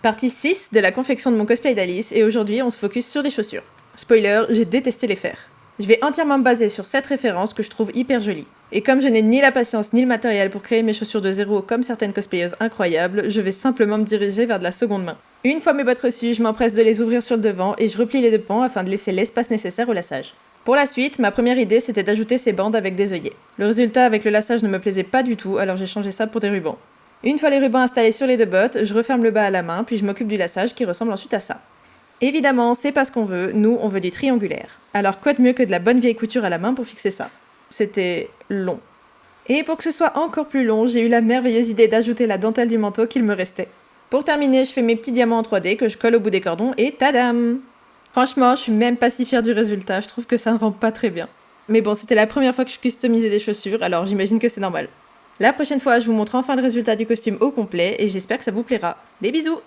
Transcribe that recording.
Partie 6 de la confection de mon cosplay d'Alice, et aujourd'hui on se focus sur les chaussures. Spoiler, j'ai détesté les faire. Je vais entièrement me baser sur cette référence que je trouve hyper jolie. Et comme je n'ai ni la patience ni le matériel pour créer mes chaussures de zéro comme certaines cosplayeuses incroyables, je vais simplement me diriger vers de la seconde main. Une fois mes bottes reçues, je m'empresse de les ouvrir sur le devant et je replie les deux pans afin de laisser l'espace nécessaire au lassage. Pour la suite, ma première idée c'était d'ajouter ces bandes avec des œillets. Le résultat avec le lassage ne me plaisait pas du tout, alors j'ai changé ça pour des rubans. Une fois les rubans installés sur les deux bottes, je referme le bas à la main, puis je m'occupe du lassage qui ressemble ensuite à ça. Évidemment, c'est pas ce qu'on veut, nous on veut du triangulaire. Alors quoi de mieux que de la bonne vieille couture à la main pour fixer ça? C'était long. Et pour que ce soit encore plus long, j'ai eu la merveilleuse idée d'ajouter la dentelle du manteau qu'il me restait. Pour terminer, je fais mes petits diamants en 3D que je colle au bout des cordons et tadam! Franchement, je suis même pas si fière du résultat, je trouve que ça ne rend pas très bien. Mais bon, c'était la première fois que je customisais des chaussures, alors j'imagine que c'est normal. La prochaine fois, je vous montre enfin le résultat du costume au complet et j'espère que ça vous plaira. Des bisous!